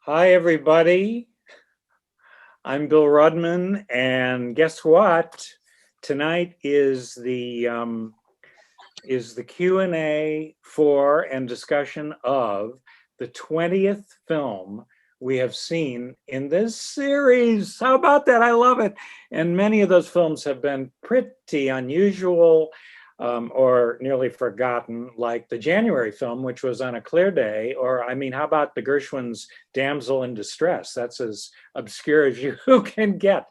Hi, everybody. I'm Bill Rudman, and guess what? Tonight is the Q&A for and discussion of the 20th film we have seen in this series. How about that? I love it. And many of those films have been pretty unusual or nearly forgotten, like the January film, which was On a Clear Day, or how about the Gershwin's Damsel in Distress? That's as obscure as you can get.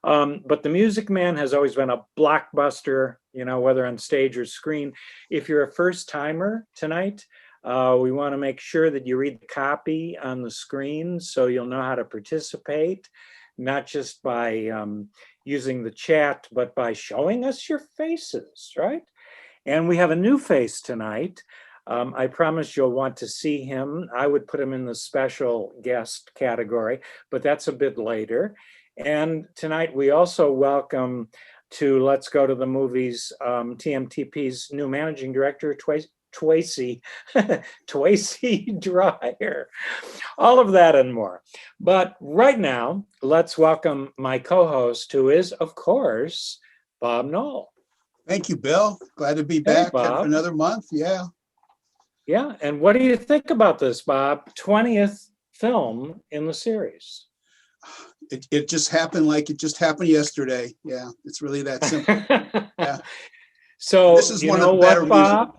But The Music Man has always been a blockbuster, whether on stage or screen. If you're a first timer tonight, we want to make sure that you read the copy on the screen so you'll know how to participate, not just by using the chat, but by showing us your faces, right? And we have a new face tonight. I promise you'll want to see him. I would put him in the special guest category, but that's a bit later. And tonight we also welcome to Let's Go to the Movies, TMTP's new managing director, Tracy Dreyer. All of that and more. But right now, let's welcome my co-host, who is, of course, Bob Knoll. Thank you, Bill. Glad to be back for another month. Yeah. Yeah. And what do you think about this, Bob? 20th film in the series. It just happened like it just happened yesterday. Yeah, it's really that simple. Yeah. So this is one of the better Bob?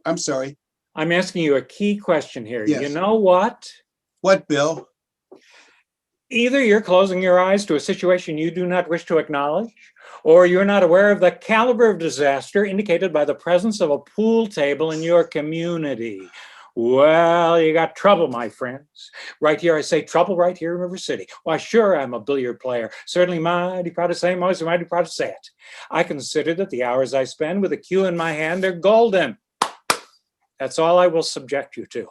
I'm sorry. I'm asking you a key question here. Yes. You know what? What, Bill? Either you're closing your eyes to a situation you do not wish to acknowledge, or you're not aware of the caliber of disaster indicated by the presence of a pool table in your community. Well, you got trouble, my friends. Right here, I say trouble right here in River City. Why, sure, I'm a billiard player. Certainly mighty proud to say, mighty proud to say it. I consider that the hours I spend with a cue in my hand are golden. That's all I will subject you to.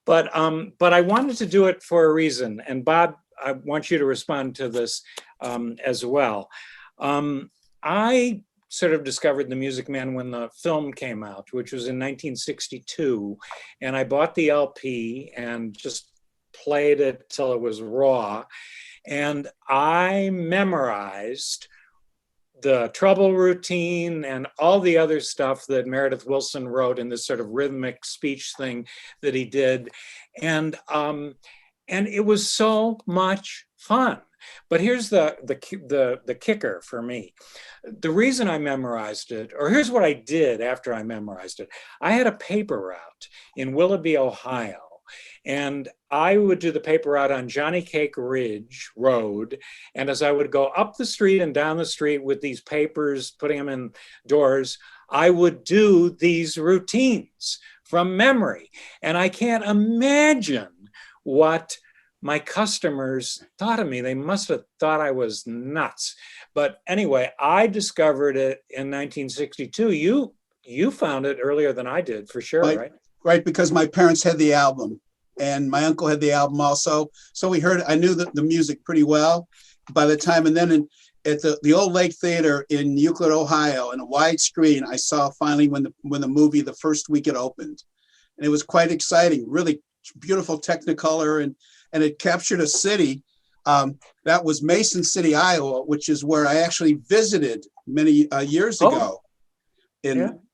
But I wanted to do it for a reason. And Bob, I want you to respond to this as well. I sort of discovered The Music Man when the film came out, which was in 1962. And I bought the LP and just played it till it was raw. And I memorized the treble routine and all the other stuff that Meredith Willson wrote in this sort of rhythmic speech thing that he did. And it was so much fun. But here's the kicker for me. The reason I memorized it, or here's what I did after I memorized it. I had a paper route in Willoughby, Ohio. And I would do the paper route on Johnny Cake Ridge Road. And as I would go up the street and down the street with these papers, putting them in doors, I would do these routines from memory. And I can't imagine what my customers thought of me. They must have thought I was nuts. But anyway, I discovered it in 1962. You found it earlier than I did, for sure, right? Right, because my parents had the album and my uncle had the album also. So I knew the music pretty well by the time. And then at the Old Lake Theater in Euclid, Ohio, in a wide screen, I saw finally when the movie, the first week it opened. And it was quite exciting, really beautiful Technicolor. And it captured a city that was Mason City, Iowa, which is where I actually visited many years ago.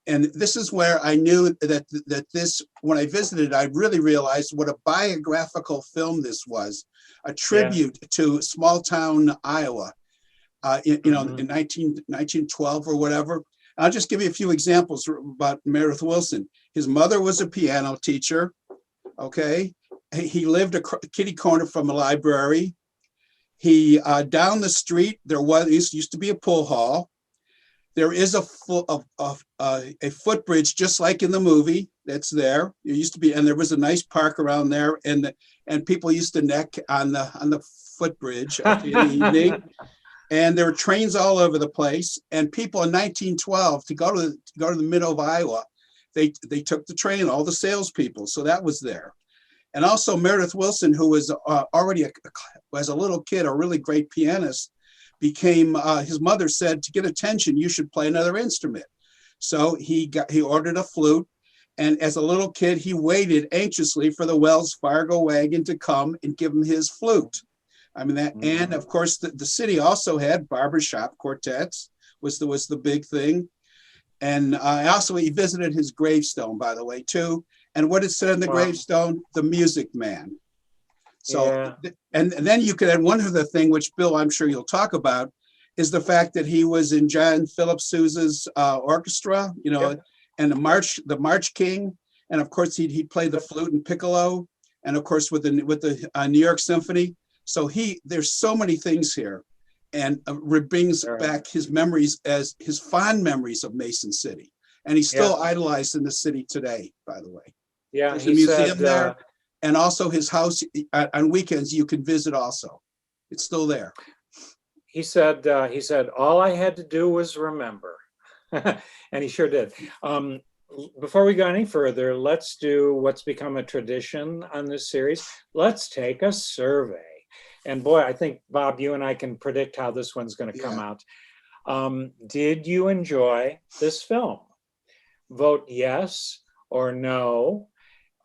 And this is where I knew that this, when I visited, I really realized what a biographical film this was, a tribute to small town Iowa, in 1912 or whatever. I'll just give you a few examples about Meredith Willson. His mother was a piano teacher, okay? He lived a kitty corner from a library. He, down the street, used to be a pool hall. There is a footbridge, just like in the movie, that's there. It used to be, and there was a nice park around there, and people used to neck on the footbridge in the evening. And there were trains all over the place. And people in 1912 to go to the middle of Iowa, they took the train. All the salespeople, so that was there. And also Meredith Willson, who was already as a little kid a really great pianist, became, his mother said, to get attention, you should play another instrument. So he ordered a flute, And as a little kid, he waited anxiously for the Wells Fargo wagon to come and give him his flute. I mean, that, and of course, the city also had barbershop quartets, was the big thing. And he visited his gravestone, by the way, too. And what it said on the gravestone, the Music Man. So, and then you could add one other thing, which Bill, I'm sure you'll talk about, is the fact that he was in John Philip Sousa's orchestra, and the March King, and of course he'd play the flute and piccolo, and of course with the New York Symphony. So there's so many things here, and brings back his memories, as his fond memories of Mason City, and he's still idolized in the city today. By the way, there's a museum there, and also his house on weekends you can visit. Also, it's still there. He said, all I had to do was remember. And he sure did. Before we go any further, let's do what's become a tradition on this series. Let's take a survey. And boy, I think, Bob, you and I can predict how this one's going to come out. Did you enjoy this film? Vote yes or no.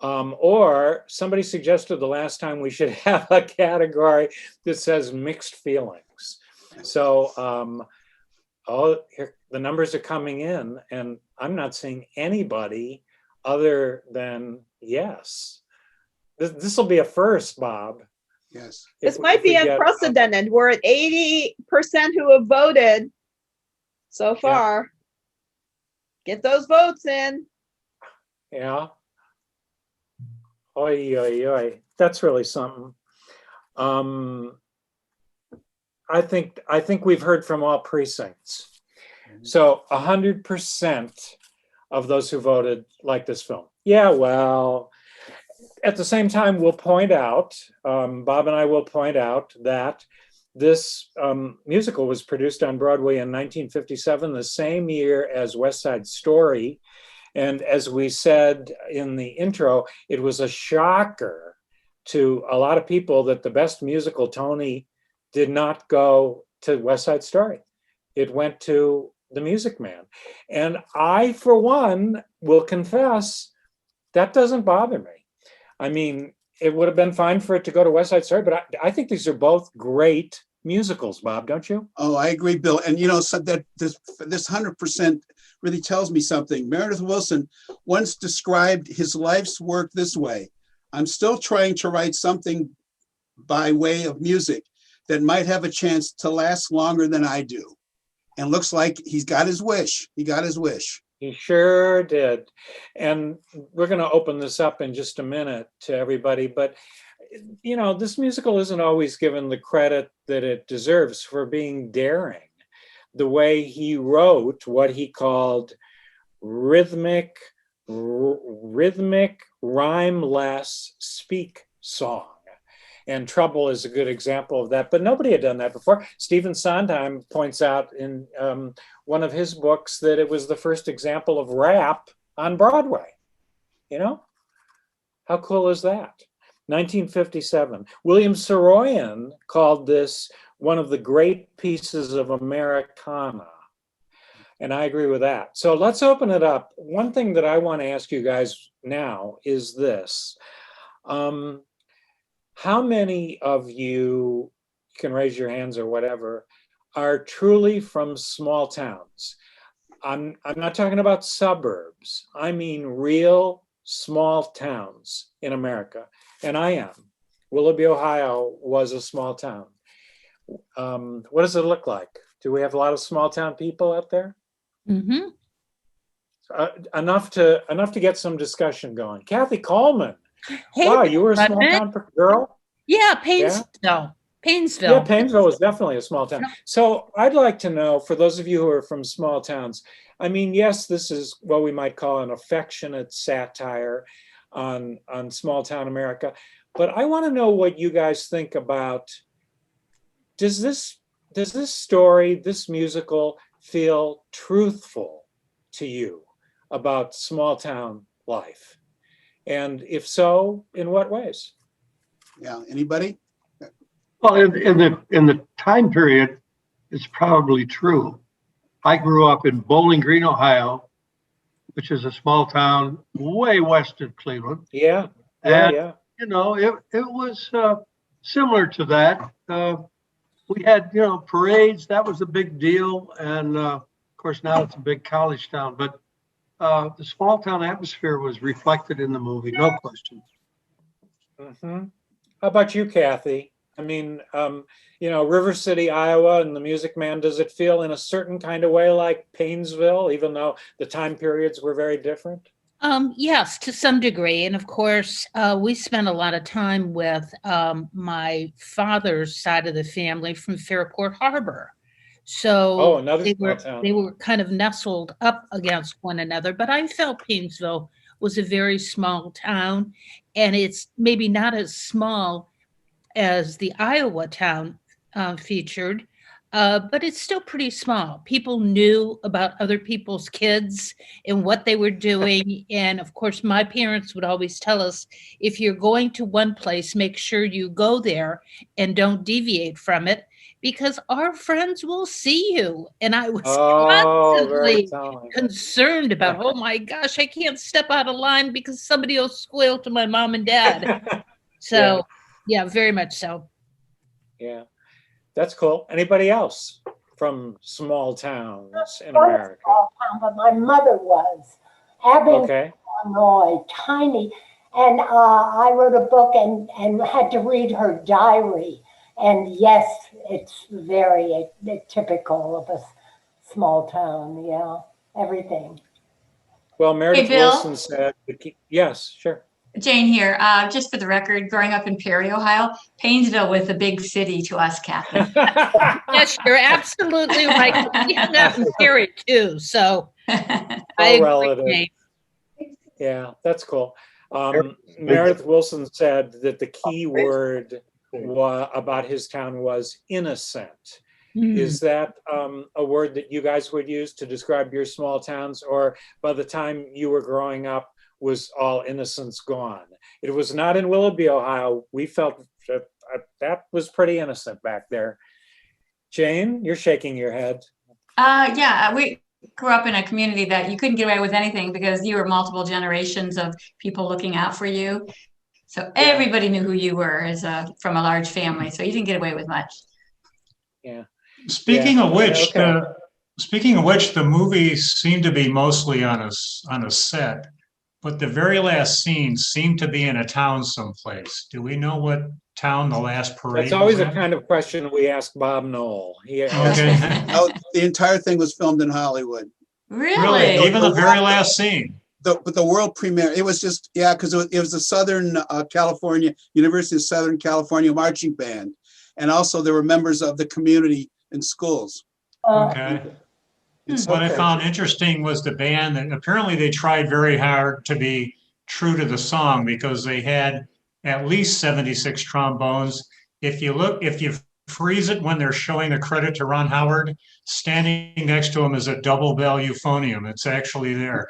Or somebody suggested the last time we should have a category that says mixed feelings. So, here the numbers are coming in, and I'm not seeing anybody other than yes. This will be a first, Bob. Yes. This might be unprecedented. We're at 80% who have voted so far. Get those votes in. Yeah. Oy, oy, oy. That's really something. I think we've heard from all precincts. So 100% of those who voted like this film. Yeah, well, at the same time, we'll point out, Bob and I will point out that this musical was produced on Broadway in 1957, the same year as West Side Story. And as we said in the intro, it was a shocker to a lot of people that the Best Musical Tony did not go to West Side Story. It went to The Music Man. And I, for one, will confess that doesn't bother me. I mean, it would have been fine for it to go to West Side Story, but I think these are both great musicals, Bob, don't you? Oh, I agree, Bill. And so that this 100% really tells me something. Meredith Willson once described his life's work this way: I'm still trying to write something by way of music that might have a chance to last longer than I do. And looks like he's got his wish. He got his wish. He sure did. And we're going to open this up in just a minute to everybody. But, this musical isn't always given the credit that it deserves for being daring. The way he wrote what he called rhythmic, rhymeless speak song. And Trouble is a good example of that, but nobody had done that before. Stephen Sondheim points out in one of his books that it was the first example of rap on Broadway. How cool is that? 1957. William Saroyan called this one of the great pieces of Americana. And I agree with that. So let's open it up. One thing that I want to ask you guys now is this. How many of you can raise your hands or whatever are truly from small towns? I'm not talking about suburbs. I mean real small towns in America. And I am. Willoughby, Ohio was a small town. What does it look like? Do we have a lot of small town people out there? Mm-hmm. Enough to get some discussion going. Kathy Coleman. Hey, wow, you were a small Rudman. town girl? Yeah, Painesville. Yeah, Painesville was definitely a small town. So I'd like to know, for those of you who are from small towns, I mean, yes, this is what we might call an affectionate satire on small town America, but I want to know what you guys think about, does this story, this musical, feel truthful to you about small town life? And if so, in what ways? Yeah, anybody? Well, in the time period, it's probably true. I grew up in Bowling Green, Ohio, which is a small town way west of Cleveland. Yeah, And, yeah. you know, it was similar to that. We had, you know, parades. That was a big deal. And of course, now it's a big college town. But the small town atmosphere was reflected in the movie, no question. Hmm. How about you, Kathy? I mean, you know, River City, Iowa, and the Music Man, does it feel in a certain kind of way like Painesville, even though the time periods were very different? Yes, to some degree. And of course, we spent a lot of time with my father's side of the family from Fairport Harbor. Oh, So another they small were town. they were kind of nestled up against one another. But I felt Painesville was a very small town, and it's maybe not as small as the Iowa town featured, but it's still pretty small. People knew about other people's kids and what they were doing. And of course, my parents would always tell us, if you're going to one place, make sure you go there and don't deviate from it, because our friends will see you. And I was Oh, very constantly telling. concerned about, oh my gosh, I can't step out of line because somebody will squeal to my mom and dad. So, yeah, very much so. Yeah, that's cool. Anybody else from small towns in Not a America? small town, but my mother was. Abington, Okay. Illinois, tiny. And I wrote a book and had to read her diary. And yes, it's very typical of a small town. Yeah, everything. Well, Meredith Bill. Wilson said, yes, sure. Jane here. Just for the record, growing up in Perry, Ohio, Painesville was a big city to us, Kathy. Yes, you're absolutely right. We hung out in Perry too, so I agree, relative. Jane. Yeah, that's cool. Meredith Wilson said that the key word about his town was innocent. Is that a word that you guys would use to describe your small towns, or by the time you were growing up was all innocence gone? It was not in Willoughby, Ohio. We felt that was pretty innocent back there. Jane, you're shaking your head. Yeah, we grew up in a community that you couldn't get away with anything because you were multiple generations of people looking out for you. So everybody knew who you were as from a large family. So you didn't get away with much. Yeah. Speaking of which, okay. the movie seemed to be mostly on a set, but the very last scene seemed to be in a town someplace. Do we know what town the last parade That's always was a in? kind of question we ask Bob Knoll. Okay. No, the entire thing was filmed in Hollywood. Really? Even the very last scene. But the world premiere, it was just, yeah, because it was the Southern California, University of Southern California Marching Band. And also there were members of the community in schools. Okay. What I found interesting was the band, that apparently they tried very hard to be true to the song because they had at least 76 trombones. If you freeze it when they're showing the credit to Ron Howard, standing next to him is a double bell euphonium. It's actually there.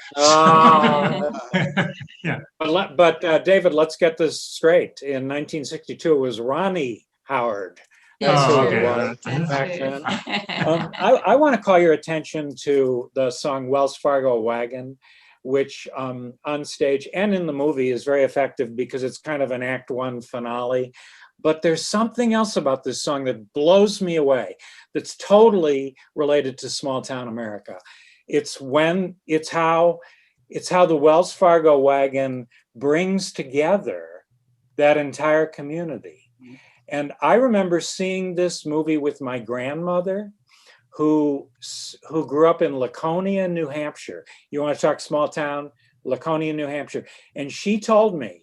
Yeah. But David, let's get this straight. In 1962, it was Ronnie Howard. That's who it was back then. I want to call your attention to the song Wells Fargo Wagon, which on stage and in the movie is very effective because it's kind of an Act One finale. But there's something else about this song that blows me away that's totally related to small town America. It's how the Wells Fargo Wagon brings together that entire community. And I remember seeing this movie with my grandmother, who grew up in Laconia, New Hampshire. You want to talk small town? Laconia, New Hampshire. And she told me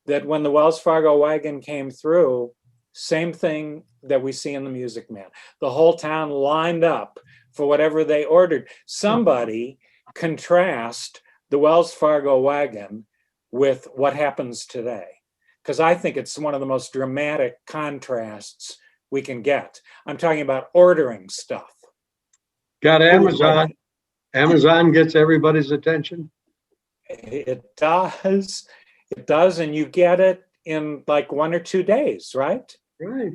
that when the Wells Fargo Wagon came through, same thing that we see in the Music Man. The whole town lined up for whatever they ordered. Somebody contrast the Wells Fargo Wagon with what happens today, because I think it's one of the most dramatic contrasts we can get. I'm talking about ordering stuff. Got Amazon. Amazon gets everybody's attention. It does. It does, and you get it in like 1 or 2 days, right? Right.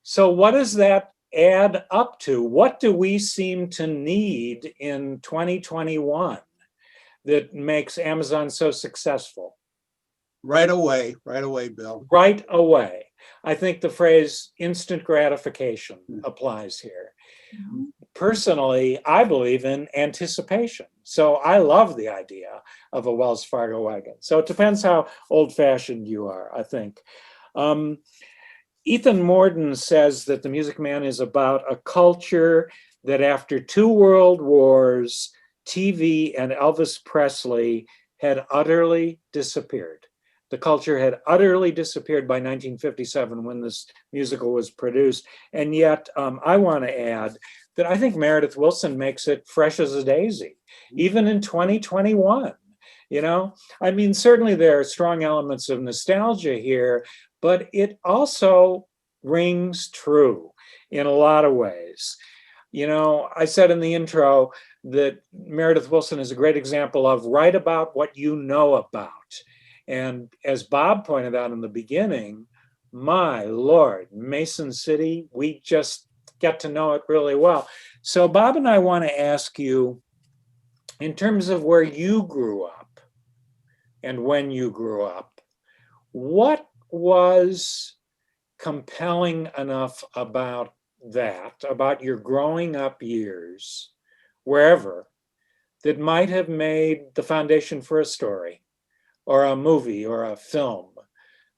So what does that add up to? What do we seem to need in 2021 that makes Amazon so successful? Right away, Bill. Right away. I think the phrase instant gratification applies here. Personally, I believe in anticipation. So I love the idea of a Wells Fargo wagon. So it depends how old-fashioned you are, I think. Ethan Morden says that The Music Man is about a culture that after 2 world wars, TV and Elvis Presley had utterly disappeared. The culture had utterly disappeared by 1957 when this musical was produced. And yet, I want to add that I think Meredith Willson makes it fresh as a daisy, even in 2021. You know, I mean, certainly there are strong elements of nostalgia here, but it also rings true in a lot of ways. You know, I said in the intro that Meredith Willson is a great example of write about what you know about. And as Bob pointed out in the beginning, my Lord, Mason City, we just get to know it really well. So Bob and I want to ask you, in terms of where you grew up and when you grew up, what was compelling enough about that, about your growing up years, wherever, that might have made the foundation for a story or a movie or a film?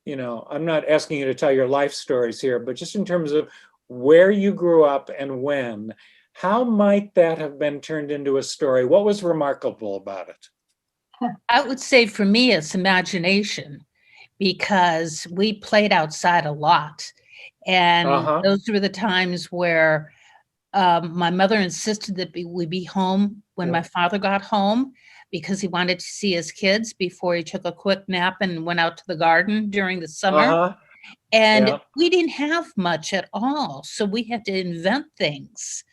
You know, I'm not asking you to tell your life stories here, but just in terms of where you grew up and when, how might that have been turned into a story? What was remarkable about it? I would say for me, it's imagination, because we played outside a lot. And those were the times where my mother insisted that we be home when my father got home, because he wanted to see his kids before he took a quick nap and went out to the garden during the summer. And we didn't have much at all. So we had to invent things.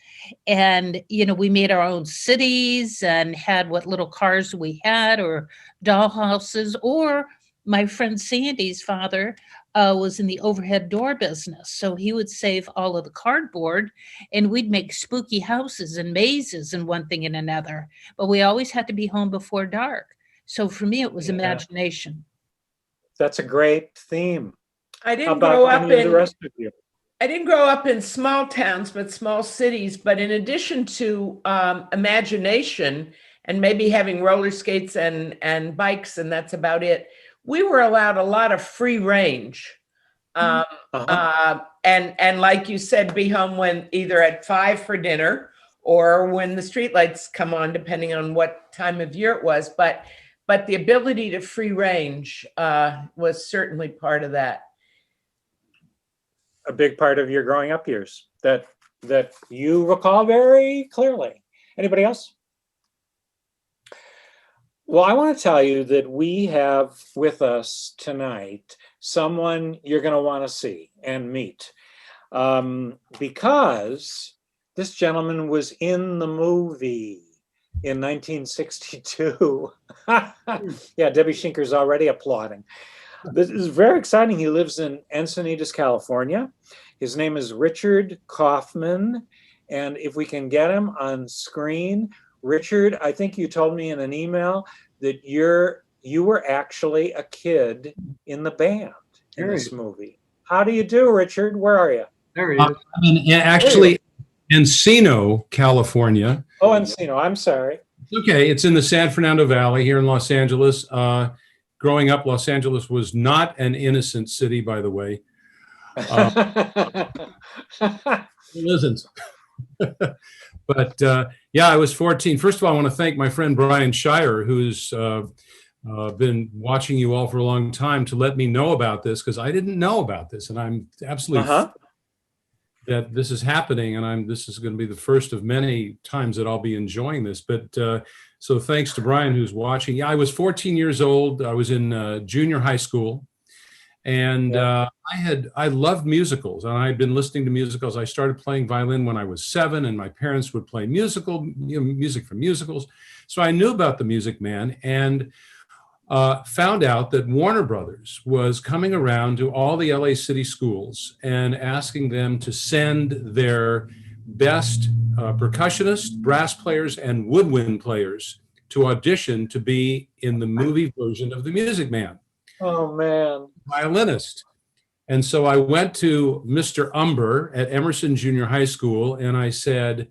And, you know, we made our own cities and had what little cars we had, or doll houses. Or my friend Sandy's father was in the overhead door business. So he would save all of the cardboard and we'd make spooky houses and mazes and one thing and another. But we always had to be home before dark. So for me, it was imagination. That's a great theme. I didn't grow up in the rest of you. I didn't grow up in small towns, but small cities. But in addition to imagination and maybe having roller skates and bikes, and that's about it, we were allowed a lot of free range. And like you said, be home when either at 5 for dinner or when the streetlights come on, depending on what time of year it was. But the ability to free range was certainly part of that. A big part of your growing up years that you recall very clearly. Anybody else? Well, I want to tell you that we have with us tonight someone you're going to want to see and meet, because this gentleman was in the movie in 1962. Yeah, Debbie Shinker's already applauding. This is very exciting. He lives in Encinitas, California. His name is Richard Kaufman. And if we can get him on screen, Richard, I think you told me in an email that you were actually a kid in the band in this movie. How do you do, Richard? Where are you? There he is. I'm in actually Encino, California. Oh, Encino. I'm sorry. Okay, it's in the San Fernando Valley here in Los Angeles. Growing up, Los Angeles was not an innocent city, by the way. It isn't. But yeah, I was 14. First of all, I want to thank my friend Brian Shire, who's been watching you all for a long time, to let me know about this, because I didn't know about this, and I'm absolutely that this is happening, and this is going to be the first of many times that I'll be enjoying this. But so thanks to Brian, who's watching. Yeah, I was 14 years old. I was in junior high school, and I loved musicals, and I'd been listening to musicals. I started playing violin when I was 7, and my parents would play music from musicals. So I knew about The Music Man, and found out that Warner Brothers was coming around to all the LA City schools and asking them to send their best percussionists, brass players, and woodwind players to audition to be in the movie version of The Music Man, Oh, man. violinist. And so I went to Mr. Umber at Emerson Junior High School and I said,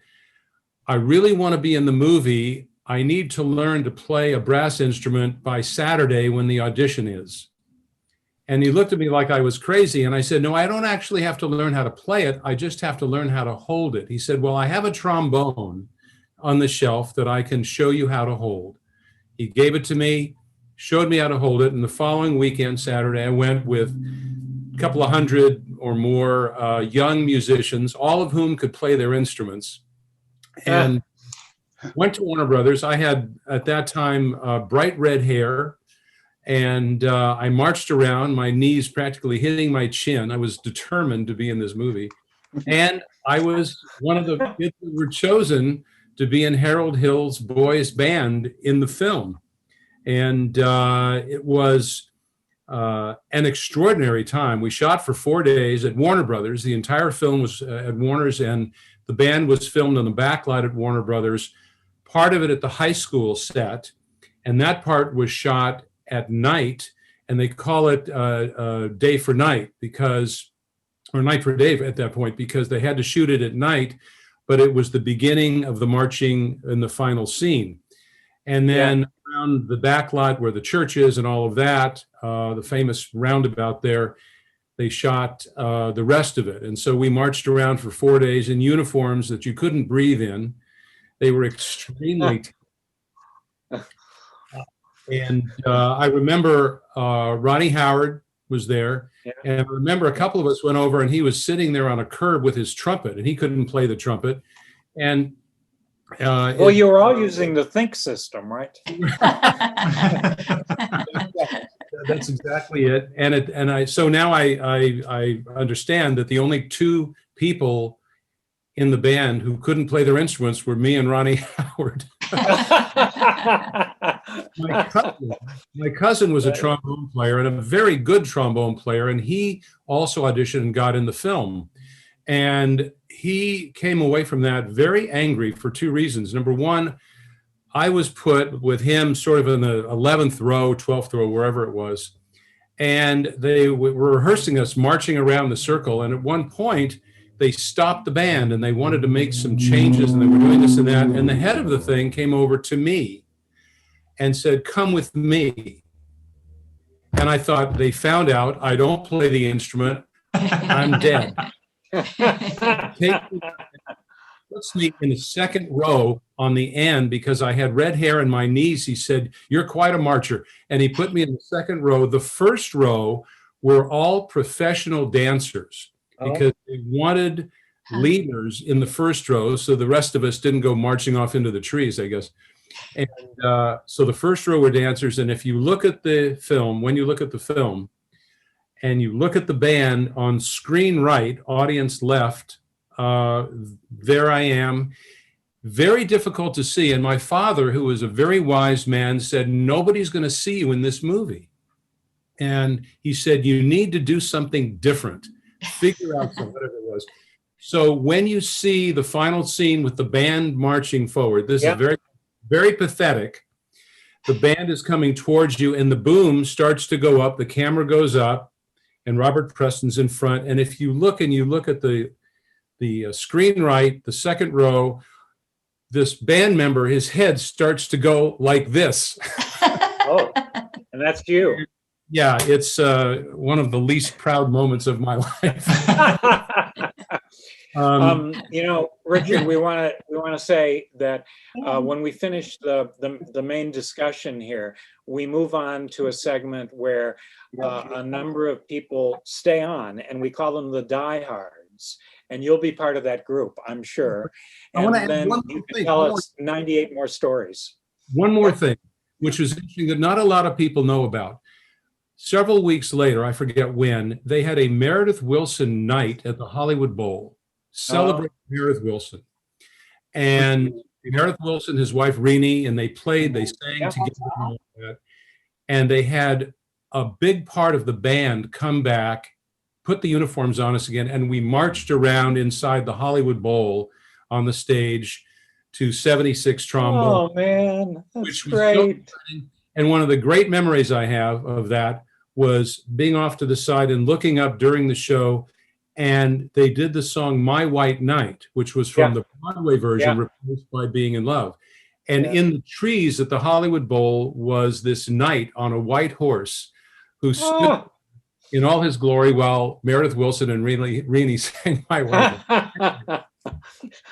I really want to be in the movie. I need to learn to play a brass instrument by Saturday when the audition is. And he looked at me like I was crazy. And I said, no, I don't actually have to learn how to play it. I just have to learn how to hold it. He said, well, I have a trombone on the shelf that I can show you how to hold. He gave it to me, showed me how to hold it. And the following weekend, Saturday, I went with a couple of hundred or more young musicians, all of whom could play their instruments. And went to Warner Brothers. I had, at that time, bright red hair. And I marched around, my knees practically hitting my chin. I was determined to be in this movie. And I was one of the kids that were chosen to be in Harold Hill's boys band in the film. And it was an extraordinary time. We shot for 4 days at Warner Brothers. The entire film was at Warner's, and the band was filmed on the backlight at Warner Brothers, part of it at the high school set. And that part was shot at night, and they call it day for night because, or night for day at that point, because they had to shoot it at night, but it was the beginning of the marching in the final scene. And then around the back lot where the church is and all of that, the famous roundabout there, they shot the rest of it. And so we marched around for 4 days in uniforms that you couldn't breathe in. They were extremely and I remember Ronnie Howard was there. Yeah. And I remember a couple of us went over and he was sitting there on a curb with his trumpet and he couldn't play the trumpet. And well, you were all using the Think system, right? That's exactly it. So now I understand that the only two people in the band who couldn't play their instruments were me and Ronnie Howard. My cousin was a trombone player and a very good trombone player, and he also auditioned and got in the film. And he came away from that very angry for two reasons. Number one, I was put with him sort of in the 11th row, 12th row, wherever it was. And they were rehearsing us marching around the circle. And at one point, they stopped the band and they wanted to make some changes and they were doing this and that. And the head of the thing came over to me and said, come with me. And I thought, they found out I don't play the instrument. I'm dead. Puts me in the second row on the end because I had red hair and my knees. He said, you're quite a marcher. And he put me in the second row. The first row were all professional dancers because they wanted leaders in the first row. So the rest of us didn't go marching off into the trees, I guess. And so the first row were dancers. And if you look at the film, when you look at the film and you look at the band on screen right, audience left, there I am. Very difficult to see. And my father, who was a very wise man, said, nobody's going to see you in this movie. And he said, you need to do something different. Figure out something, whatever it was. So when you see the final scene with the band marching forward, this is very, very pathetic. The band is coming towards you and the boom starts to go up. The camera goes up and Robert Preston's in front. And if you look and you look at the screen right, the second row, this band member, his head starts to go like this. Oh, and that's you. Yeah, it's one of the least proud moments of my life. You know, Richard, we want to say that when we finish the main discussion here, we move on to a segment where a number of people stay on, and we call them the diehards. And you'll be part of that group, I'm sure. And then you can tell us 98 more stories. One more thing, which was interesting that not a lot of people know about. Several weeks later, I forget when, they had a Meredith Willson night at the Hollywood Bowl, celebrating Meredith Willson. And Meredith Willson, his wife Renee, and they played, they sang together and all that. And they had a big part of the band come back, put the uniforms on us again, and we marched around inside the Hollywood Bowl on the stage to 76 trombone. Oh man, that's which was so great. exciting. And one of the great memories I have of that was being off to the side and looking up during the show, and they did the song My White Knight, which was from the Broadway version, replaced by Being in Love. And in the trees at the Hollywood Bowl was this knight on a white horse who stood in all his glory while Meredith Willson and Renee sang My White Knight.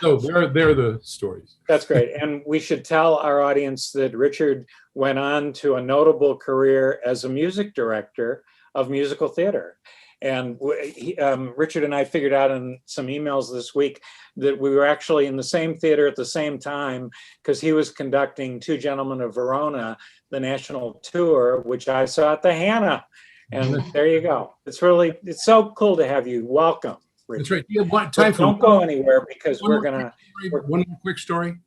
So they're the stories. That's great. And we should tell our audience that Richard went on to a notable career as a music director of musical theater. And Richard and I figured out in some emails this week that we were actually in the same theater at the same time, because he was conducting Two Gentlemen of Verona, the national tour, which I saw at the Hannah. And there you go. It's so cool to have you. Welcome. Richard. That's right. You have time for don't go anywhere, because we're gonna. One more quick story.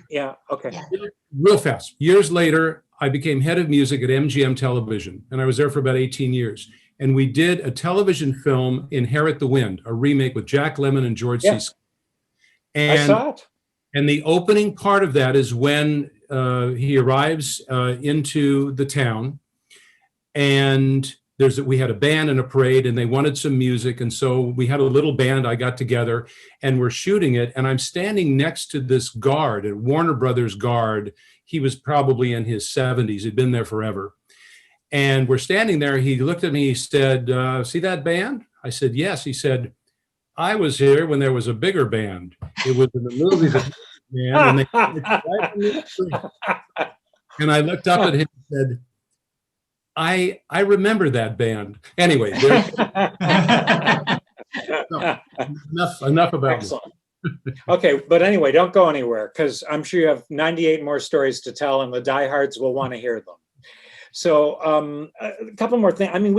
Yeah. Okay. Yeah. Real fast. Years later, I became head of music at MGM Television, and I was there for about 18 years. And we did a television film, Inherit the Wind, a remake with Jack Lemmon and George C. Scott. And I saw it. And the opening part of that is when he arrives into the town, and we had a band and a parade, and they wanted some music, and so we had a little band. I got together, and we're shooting it, and I'm standing next to this guard, a Warner Brothers guard. He was probably in his 70s. He'd been there forever. And we're standing there. He looked at me. He said, "See that band?" I said, "Yes." He said, "I was here when there was a bigger band. It was in the movies, and they right from the street." And I looked up at him and said, I remember that band. Anyway, enough about Excellent. Okay, but anyway, don't go anywhere, because I'm sure you have 98 more stories to tell, and the diehards will want to hear them. So a couple more things. I mean,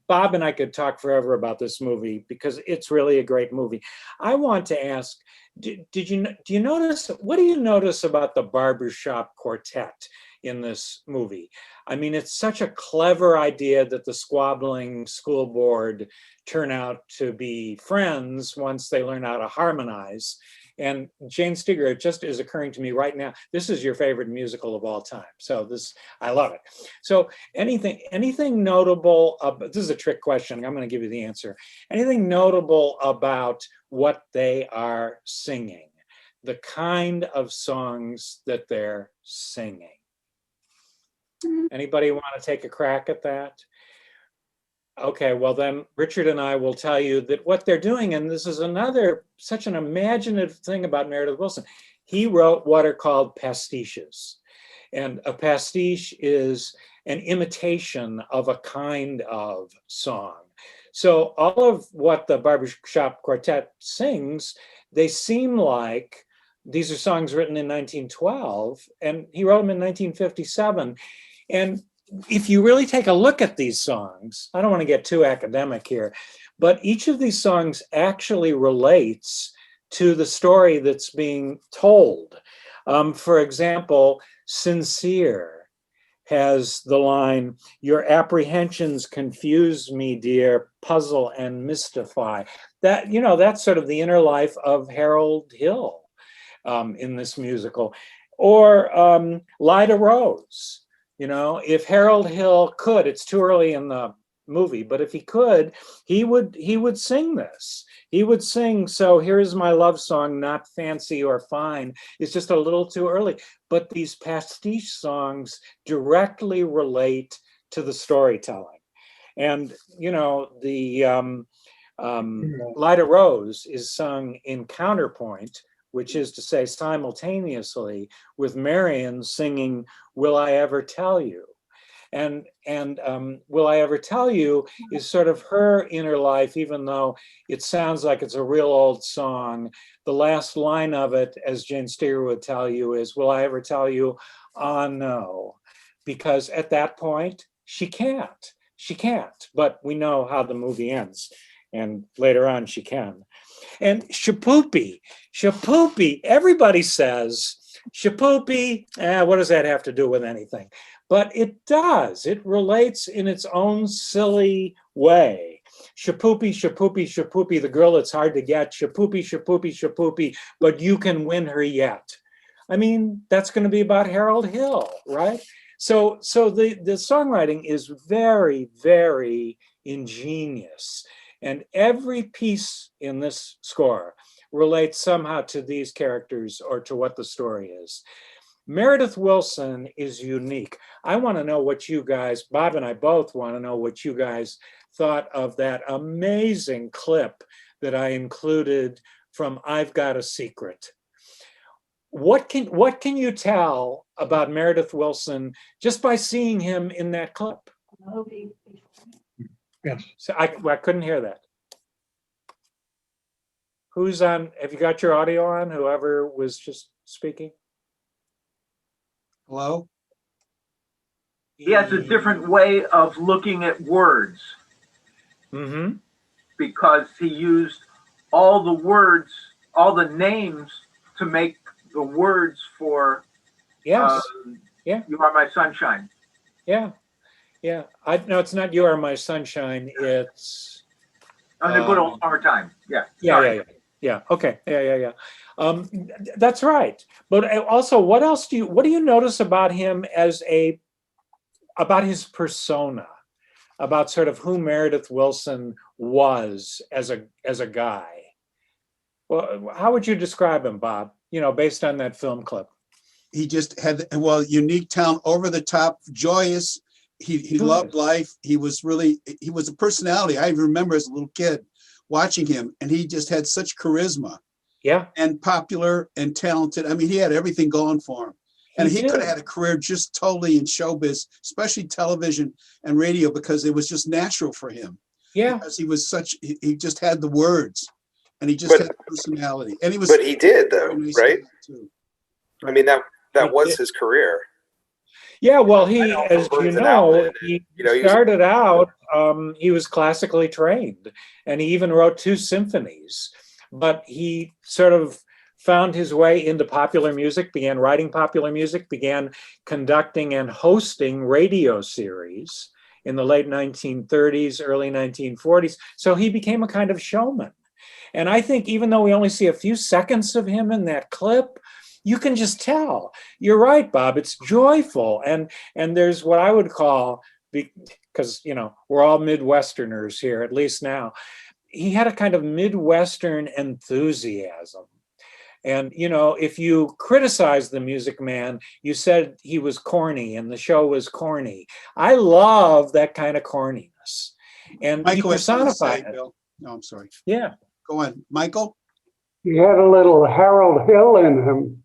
Bob and I could talk forever about this movie, because it's really a great movie. I want to ask, do you notice, what do you notice about the barbershop quartet in this movie? I mean, it's such a clever idea that the squabbling school board turn out to be friends once they learn how to harmonize. And Jane Steger, it just is occurring to me right now, this is your favorite musical of all time. So I love it. So anything notable, this is a trick question, I'm going to give you the answer. Anything notable about what they are singing, the kind of songs that they're singing? Anybody want to take a crack at that? Okay, well then Richard and I will tell you that what they're doing, and this is such an imaginative thing about Meredith Willson, he wrote what are called pastiches. And a pastiche is an imitation of a kind of song. So all of what the Barbershop Quartet sings, they seem like these are songs written in 1912, and he wrote them in 1957. And if you really take a look at these songs, I don't want to get too academic here, but each of these songs actually relates to the story that's being told. For example, Sincere has the line, "Your apprehensions confuse me, dear, puzzle and mystify." That's sort of the inner life of Harold Hill in this musical. Or Lida Rose. If Harold Hill could, it's too early in the movie, but if he could, he would sing this. He would sing, "So here's my love song, not fancy or fine. It's just a little too early." But these pastiche songs directly relate to the storytelling. And, the Lida Rose is sung in counterpoint, which is to say simultaneously with Marion singing "Will I Ever Tell You?" And "Will I Ever Tell You" is sort of her inner life, even though it sounds like it's a real old song. The last line of it, as Jane Steger would tell you, is "Will I ever tell you? Ah, no." Because at that point, she can't, but we know how the movie ends. And later on, she can. And Shapoopy, everybody says, Shapoopy, what does that have to do with anything? But it does. It relates in its own silly way. shapoopy, shapoopy, shapoopy, the girl that's hard to get, shapoopy, shapoopy, shapoopy, but you can win her yet. I mean, that's going to be about Harold Hill, right? So the songwriting is very, very ingenious. And every piece in this score relates somehow to these characters or to what the story is. Meredith Willson is unique. I want to know what you guys, Bob and I both want to know what you guys thought of that amazing clip that I included from I've Got a Secret. What can you tell about Meredith Willson just by seeing him in that clip? Yes. So I couldn't hear that. Who's on? Have you got your audio on? Whoever was just speaking. Hello? He has a different way of looking at words Mm-hmm. because he used all the words, all the names to make the words for Yes. Yeah. You Are My Sunshine. Yeah. Yeah. No, it's not You Are My Sunshine. It's On the good old summertime. Yeah. yeah, Sorry. yeah. Okay. Yeah. That's right. But also, what do you notice about him about his persona, about sort of who Meredith Willson was as a guy? Well, how would you describe him, Bob? Based on that film clip. He just had, unique talent, over the top, joyous. He loved life. He was a personality. I remember as a little kid watching him, and he just had such charisma. Yeah. And popular and talented. I mean, he had everything going for him. And he could have had a career just totally in showbiz, especially television and radio, because it was just natural for him. Yeah. Because he just had the words, and he just had personality. And he was. But he did, though, right? Too. I mean, that was his career. Yeah, well, as you know, he started out, he was classically trained, and he even wrote 2 symphonies, but he sort of found his way into popular music, began writing popular music, began conducting and hosting radio series in the late 1930s, early 1940s. So he became a kind of showman. And I think even though we only see a few seconds of him in that clip, you can just tell. You're right, Bob. It's joyful. And there's what I would call, because, we're all Midwesterners here, at least now. He had a kind of Midwestern enthusiasm. And, if you criticize the Music Man, you said he was corny and the show was corny. I love that kind of corniness. And Michael, he personified it. Bill. No, I'm sorry. Yeah. Go on, Michael. He had a little Harold Hill in him.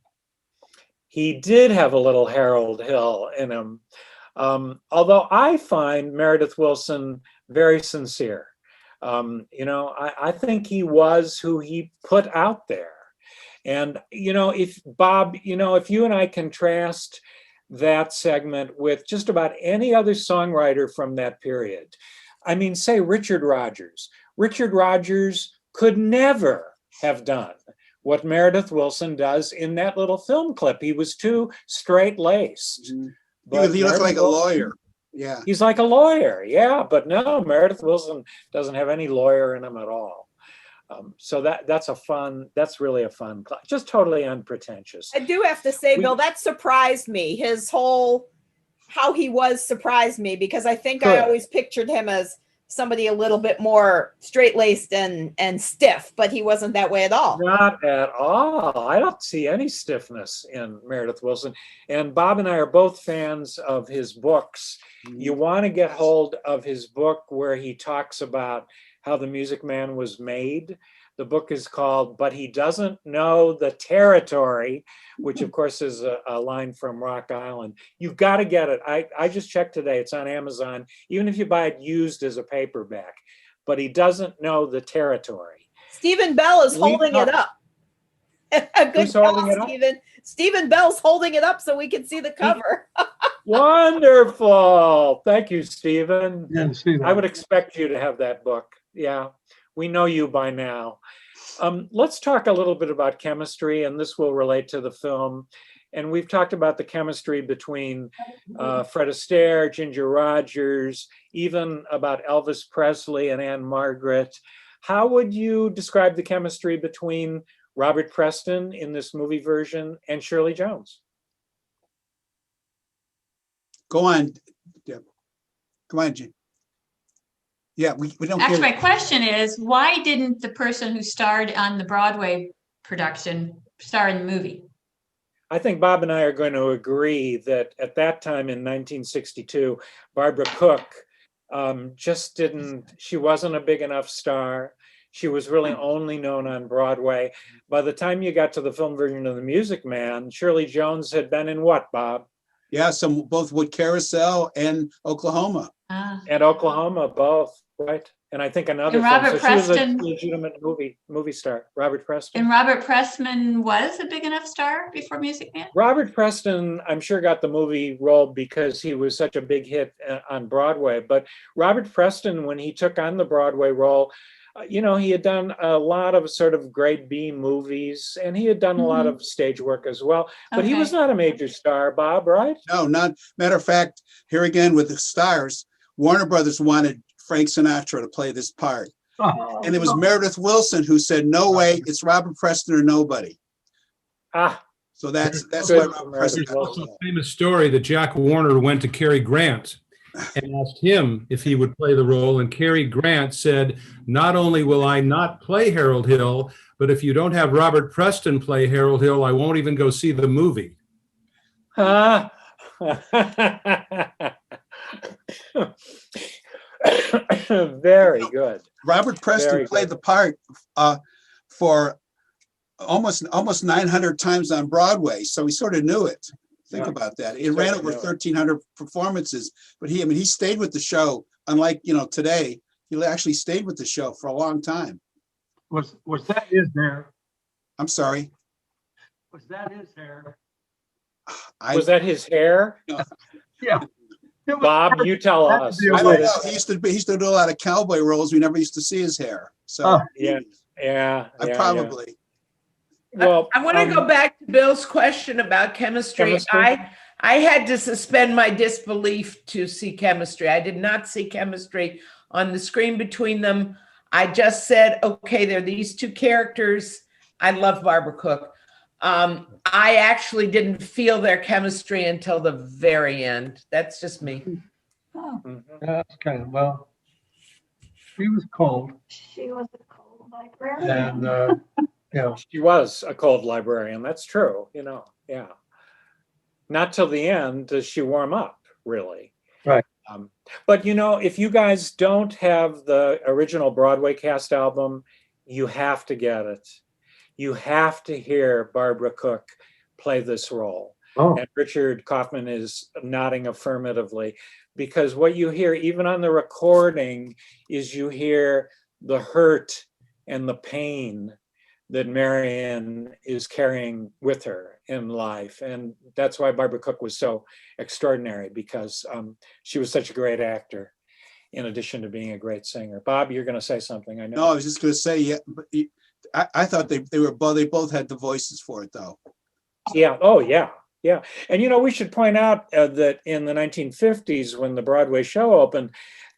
He did have a little Harold Hill in him. Although I find Meredith Willson very sincere. I think he was who he put out there. And, if Bob, if you and I contrast that segment with just about any other songwriter from that period, I mean, say Richard Rodgers. Richard Rodgers could never have done what Meredith Willson does in that little film clip. He was too straight-laced. Mm-hmm. He looked like a lawyer. Yeah. He's like a lawyer, yeah. But no, Meredith Willson doesn't have any lawyer in him at all. So that's really a fun class, just totally unpretentious. I do have to say, Bill, that surprised me. His whole, how he was surprised me, because I think I always pictured him as somebody a little bit more straight-laced and stiff, but he wasn't that way at all. Not at all. I don't see any stiffness in Meredith Willson. And Bob and I are both fans of his books. Mm-hmm. You want to get hold of his book where he talks about how the Music Man was made. The book is called But He Doesn't Know the Territory, which of course is a line from Rock Island. You've got to get it. I just checked today. It's on Amazon, even if you buy it used as a paperback. But He Doesn't Know the Territory. Stephen Bell is holding it up. A good call, Stephen. Stephen Bell's holding it up so we can see the cover. Wonderful. Thank you, Stephen. Yeah, I would expect you to have that book. Yeah, we know you by now. Let's talk a little bit about chemistry, and this will relate to the film. And we've talked about the chemistry between Fred Astaire, Ginger Rogers, even about Elvis Presley and Anne Margaret. How would you describe the chemistry between Robert Preston in this movie version and Shirley Jones? Go on, Deb. Come on, Jim. Yeah, we don't Actually, hear my question is, why didn't the person who starred on the Broadway production star in the movie? I think Bob and I are going to agree that at that time in 1962, Barbara Cook she wasn't a big enough star. She was really only known on Broadway. By the time you got to the film version of The Music Man, Shirley Jones had been in what, Bob? Yeah, both with Carousel and Oklahoma. And Oklahoma, both, right? And I think another And Robert film. So she was a Preston. legitimate movie star, Robert Preston. And Robert Preston was a big enough star before Music Man? Robert Preston, I'm sure, got the movie role because he was such a big hit on Broadway. But Robert Preston, when he took on the Broadway role, he had done a lot of sort of grade B movies, and he had done a lot of stage work as well. But he was not a major star, Bob, right? No, not. Matter of fact, here again with the stars, Warner Brothers wanted Frank Sinatra to play this part. And it was Meredith Willson who said, no way, it's Robert Preston or nobody. So that's why Robert Preston got also a famous story that Jack Warner went to Cary Grant and asked him if he would play the role. And Cary Grant said, not only will I not play Harold Hill, but if you don't have Robert Preston play Harold Hill, I won't even go see the movie. Very good. Robert Preston played the part for almost 900 times on Broadway, so he sort of knew it. Think about that. It ran over 1,300 performances, but he stayed with the show. Unlike today, he actually stayed with the show for a long time. Was that his hair? I'm sorry. Was that his hair? Was that his hair? Yeah. Bob, you tell us. I don't know. He used to do a lot of cowboy roles. We never used to see his hair. So yeah. Probably. Well, I want to go back to Bill's question about chemistry. I had to suspend my disbelief to see chemistry. I did not see chemistry on the screen between them. I just said, okay, there are these two characters. I love Barbara Cook. I actually didn't feel their chemistry until the very end. That's just me. That's kind of, well, she was cold. She was a cold librarian. And, she was a cold librarian. That's true. Yeah. Not till the end does she warm up, really. Right. But if you guys don't have the original Broadway cast album, you have to get it. You have to hear Barbara Cook play this role. And Richard Kaufman is nodding affirmatively, because what you hear, even on the recording, is you hear the hurt and the pain that Marion is carrying with her in life. And that's why Barbara Cook was so extraordinary, because she was such a great actor, in addition to being a great singer. Bob, you're going to say something, I know. No, I was just going to say, yeah, but I thought they both had the voices for it, though. Yeah. Oh, yeah. Yeah. And, we should point out that in the 1950s, when the Broadway show opened,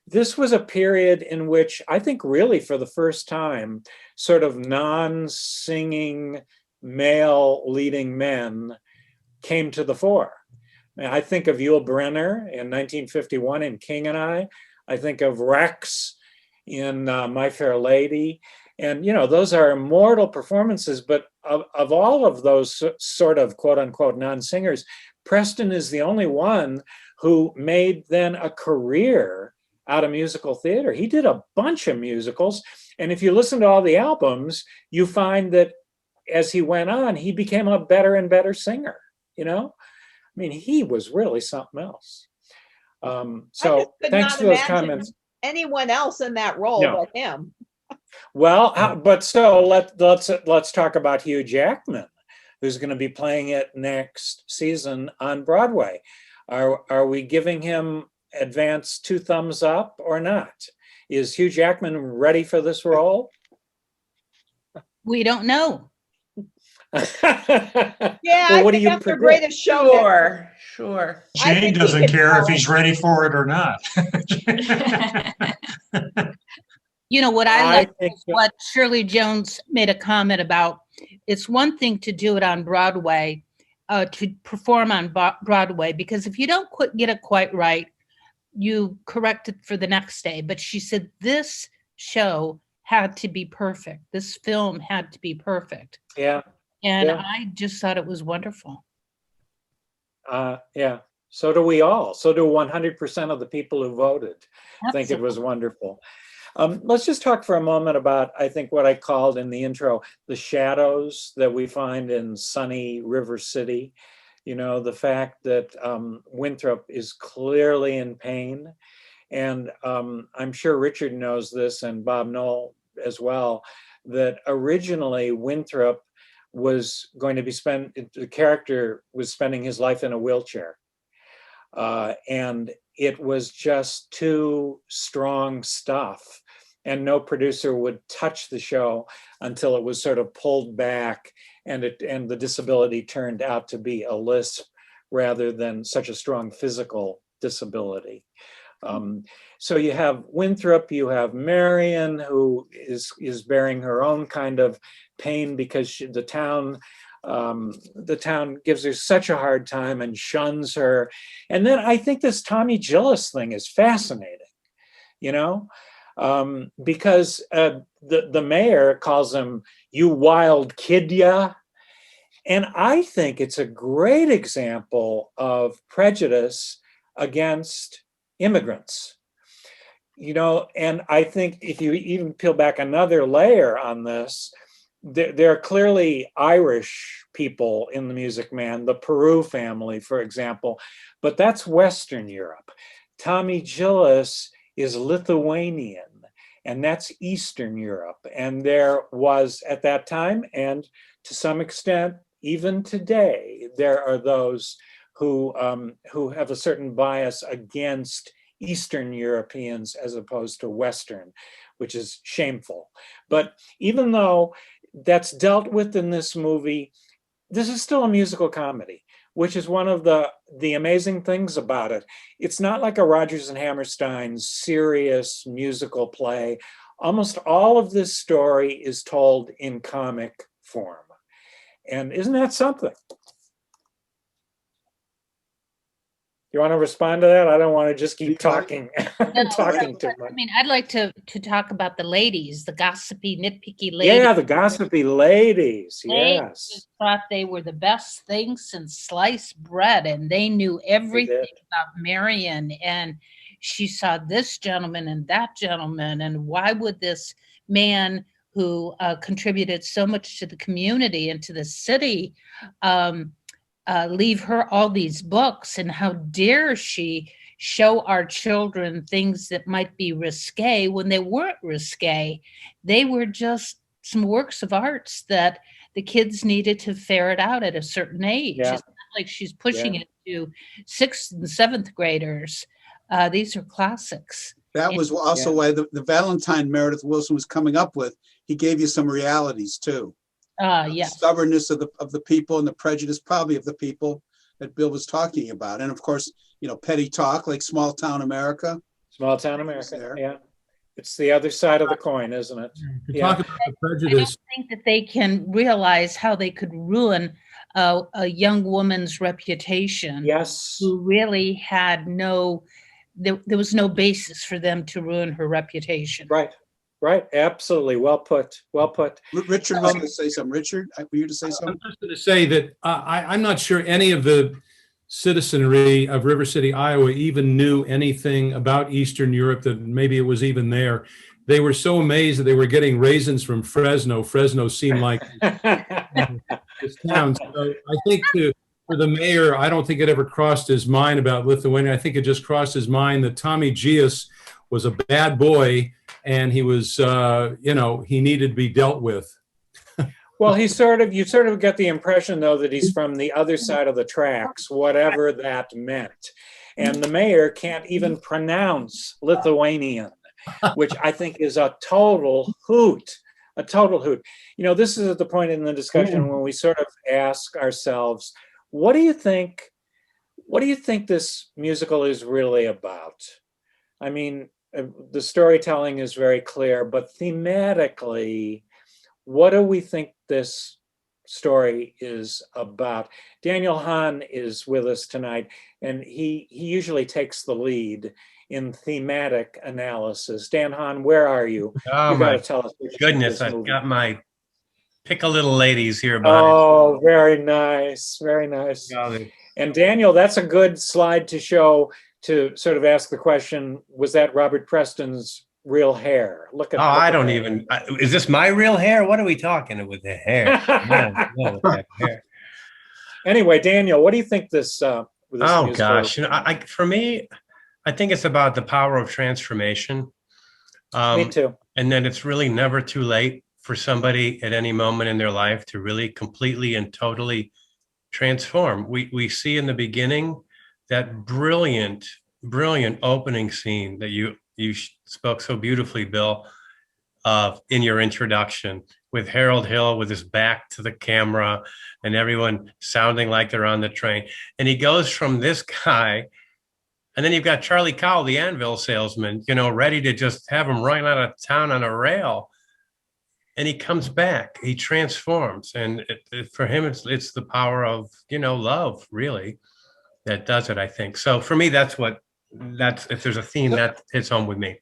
this was a period in which I think really for the first time, sort of non-singing male leading men came to the fore. I think of Yul Brynner in 1951 in King and I think of Rex in My Fair Lady. And, those are immortal performances, but of all of those sort of quote unquote non-singers, Preston is the only one who made then a career out of musical theater. He did a bunch of musicals. And if you listen to all the albums, you find that as he went on, he became a better and better singer, he was really something else. So thanks for those comments. Anyone else in that role but him. Well, let's talk about Hugh Jackman, who's going to be playing it next season on Broadway. Are we giving him advance 2 thumbs up or not? Is Hugh Jackman ready for this role? We don't know. Yeah, Well, I what do think you that's the predict? greatest show. Sure. I Jane think he doesn't could care if go. he's ready for it or not. You know, what I I like think is what Shirley Jones made a comment about. It's one thing to do it on Broadway, to perform on Broadway, because if you don't get it quite right, you correct it for the next day. But she said this show had to be perfect. This film had to be perfect. yeah, And yeah. I just thought it was wonderful. Yeah, so do we all. So do 100% of the people who voted think it was Absolutely. wonderful. Let's just talk for a moment about, I think, what I called in the intro, the shadows that we find in sunny River City. You know, the fact that Winthrop is clearly in pain. And I'm sure Richard knows this, and Bob Knoll as well, that originally Winthrop was going to be the character was spending his life in a wheelchair. And it was just too strong stuff. And no producer would touch the show until it was sort of pulled back and the disability turned out to be a lisp rather than such a strong physical disability. So you have Winthrop, you have Marion, who is bearing her own kind of pain because the town gives her such a hard time and shuns her. And then I think this Tommy Gillis thing is fascinating, you know, because the mayor calls him, "You wild kid, ya." And I think it's a great example of prejudice against immigrants. You know, and I think if you even peel back another layer on this, there are clearly Irish people in the Music Man, the Peru family, for example, but that's Western Europe. Tommy Gillis is Lithuanian, and that's Eastern Europe. And there was at that time, and to some extent, even today, there are those who have a certain bias against Eastern Europeans as opposed to Western, which is shameful. But even though that's dealt with in this movie, this is still a musical comedy, which is one of the amazing things about it. It's not like a Rodgers and Hammerstein serious musical play. Almost all of this story is told in comic form. And isn't that something? You want to respond to that? I don't want to just keep talking, talking too much. I mean, I'd like to talk about the ladies, the gossipy, nitpicky ladies. Yeah, the gossipy ladies. They Yes. just thought they were the best things since sliced bread, and they knew everything about Marion. And she saw this gentleman and that gentleman, and why would this man who contributed so much to the community and to the city leave her all these books, and how dare she show our children things that might be risque when they weren't risque. They were just some works of arts that the kids needed to ferret out at a certain age. Yeah. It's not like she's pushing it to 6th and 7th graders. These are classics. That was also why the Valentine Meredith Willson was coming up with. He gave you some realities too. Yes. The stubbornness of the people and the prejudice probably of the people that Bill was talking about. And of course, you know, petty talk like small town America. Small town America, yeah. It's the other side of the coin, isn't it? Talk about the prejudice. I don't think that they can realize how they could ruin a young woman's reputation. Yes. Who really had there was no basis for them to ruin her reputation. Right. Right. Absolutely. Well put. Well put. Richard was going to say something. Richard, were you to say something? I'm just going to say that I'm not sure any of the citizenry of River City, Iowa, even knew anything about Eastern Europe, that maybe it was even there. They were so amazed that they were getting raisins from Fresno. Fresno seemed like this town. So I think for the mayor, I don't think it ever crossed his mind about Lithuania. I think it just crossed his mind that Tommy Gillis was a bad boy, and he was, he needed to be dealt with. Well, you sort of get the impression, though, that he's from the other side of the tracks, whatever that meant. And the mayor can't even pronounce Lithuanian, which I think is a total hoot A total hoot. You know, this is at the point in the discussion when we sort of ask ourselves, what do you think this musical is really about? I mean, the storytelling is very clear, but thematically, what do we think this story is about? Daniel Hahn is with us tonight, and he usually takes the lead in thematic analysis. Dan Hahn, where are you? Oh You got my to tell us. What you think goodness, this I've movie. got my pick a little ladies here behind. Oh, very nice, very nice. And Daniel, that's a good slide to show, to sort of ask the question, was that Robert Preston's real hair? Look at. Oh, I don't even. Is this my real hair? What are we talking with the hair? No, that hair. Anyway, Daniel, what do you think this? This oh gosh, you know, for me, I think it's about the power of transformation. Me too. And then it's really never too late for somebody at any moment in their life to really completely and totally transform. We see in the beginning that brilliant opening scene that you spoke so beautifully, Bill, in your introduction, with Harold Hill with his back to the camera and everyone sounding like they're on the train. And he goes from this guy, and then you've got Charlie Cowell, the anvil salesman, you know, ready to just have him run out of town on a rail. And he comes back, he transforms. And for him, it's the power of, you know, love, really, that does it, I think. So for me, that's if there's a theme that hits home with me.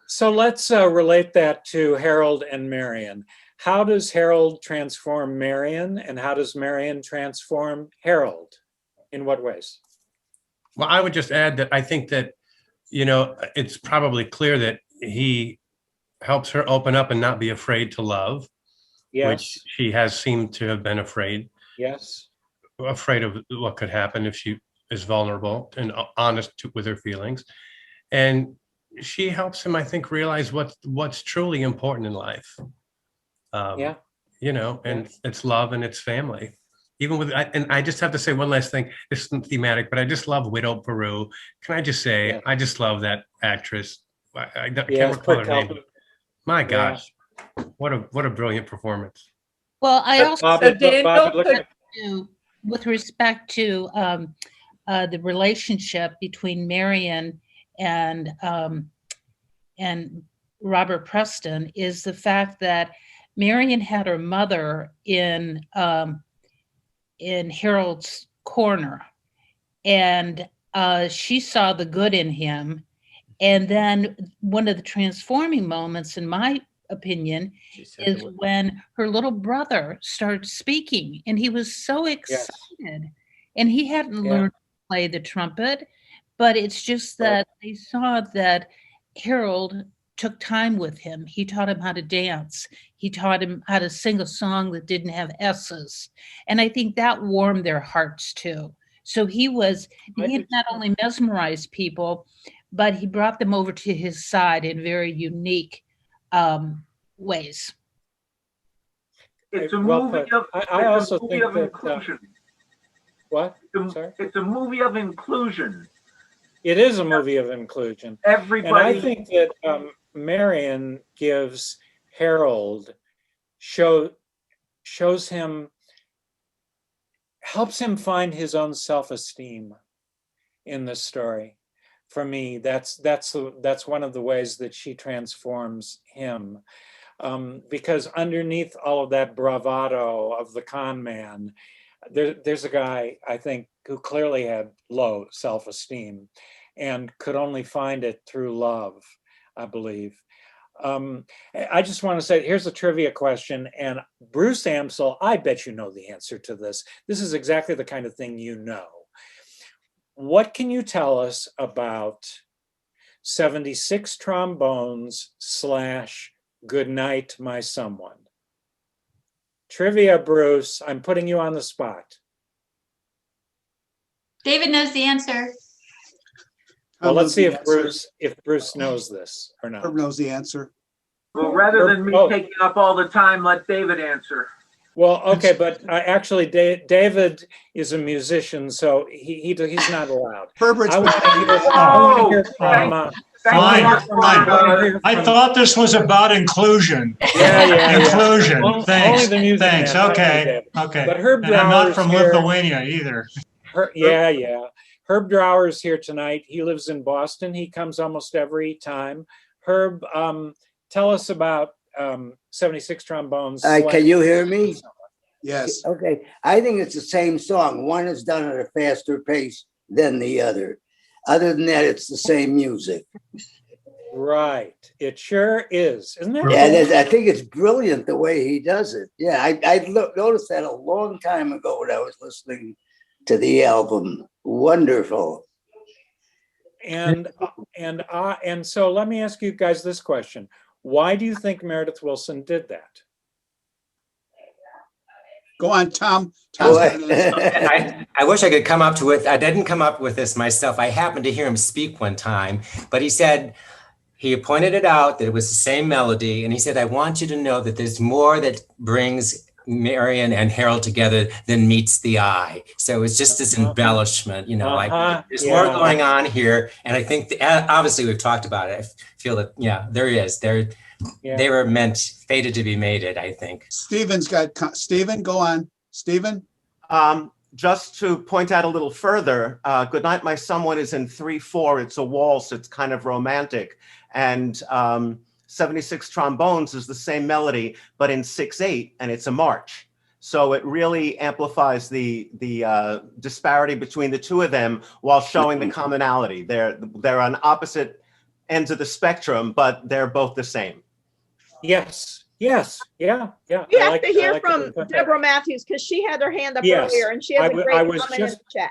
So let's relate that to Harold and Marion. How does Harold transform Marion, and how does Marion transform Harold? In what ways? Well, I would just add that I think that, you know, it's probably clear that he helps her open up and not be afraid to love, yes, which she has seemed to have been afraid. Yes. Afraid of what could happen if she is vulnerable and honest with her feelings. And she helps him, I think, realize what's truly important in life. You know, and it's love and it's family. Even with, and I just have to say one last thing. This isn't thematic, but I just love Widow Peru. Can I just say, I just love that actress. I can't recall her name. My gosh, what a brilliant performance. Well, I also, with respect to the relationship between Marion and Robert Preston, is the fact that Marion had her mother in Harold's corner, and she saw the good in him. And then one of the transforming moments, in my opinion, is when her little brother started speaking, and he was so excited, and he hadn't learned to play the trumpet, but it's just that they saw that Harold took time with him. He taught him how to dance. He taught him how to sing a song that didn't have S's. And I think that warmed their hearts too. So he had not only mesmerized people, but he brought them over to his side in very unique ways. It's a movie of, I also think that inclusion. What? Sorry? It's a movie of inclusion. It is a movie of inclusion. Everybody. And I think that Marion gives Harold, shows him, helps him find his own self-esteem in this story. For me, that's one of the ways that she transforms him, because underneath all of that bravado of the con man, there's a guy, I think, who clearly had low self-esteem and could only find it through love, I believe. I just want to say, here's a trivia question, and Bruce Amsel, I bet you know the answer to this. This is exactly the kind of thing you know. What can you tell us about 76 trombones / Good Night, My Someone? Trivia, Bruce, I'm putting you on the spot. David knows the answer. Well, let's see if Bruce knows this or not. Herb knows the answer. Well, rather than me taking up all the time, let David answer. Well, okay, but actually, David is a musician, so he's not allowed. Herbert's. I want to hear from Fine, Thanks a lot, fine. brother. I thought this was about inclusion. Yeah. Inclusion. Only Thanks. the music Thanks. man. Okay. Okay. But Herb And I'm not Drower's from here. Lithuania either. Yeah. Herb Drower's here tonight. He lives in Boston. He comes almost every time. Herb, tell us about 76 trombones. Can you hear me? Yes. Okay. I think it's the same song. One is done at a faster pace than the other. Other than that, it's the same music. Right. It sure is. Isn't that? Yeah, I think it's brilliant the way he does it. Yeah, I noticed that a long time ago when I was listening to the album. Wonderful. And so let me ask you guys this question. Why do you think Meredith Willson did that? Go on, Tom. I wish I could come up to it. I didn't come up with this myself. I happened to hear him speak one time, but he said, he pointed it out that it was the same melody. And he said, I want you to know that there's more that brings Marion and Harold together than meets the eye. So it's just this embellishment, like there's more going on here. And I think obviously we've talked about it. I feel that, there is. They were fated to be mated, I think. Stephen, go on. Stephen? Just to point out a little further, Goodnight My Someone is in 3/4. It's a waltz. It's kind of romantic. And 76 Trombones is the same melody, but in 6/8, and it's a march. So it really amplifies the disparity between the two of them while showing the commonality. They're on opposite ends of the spectrum, but they're both the same. Yes. Yeah. We have to hear from Deborah Matthews because she had her hand up earlier and she has a great comment in the chat.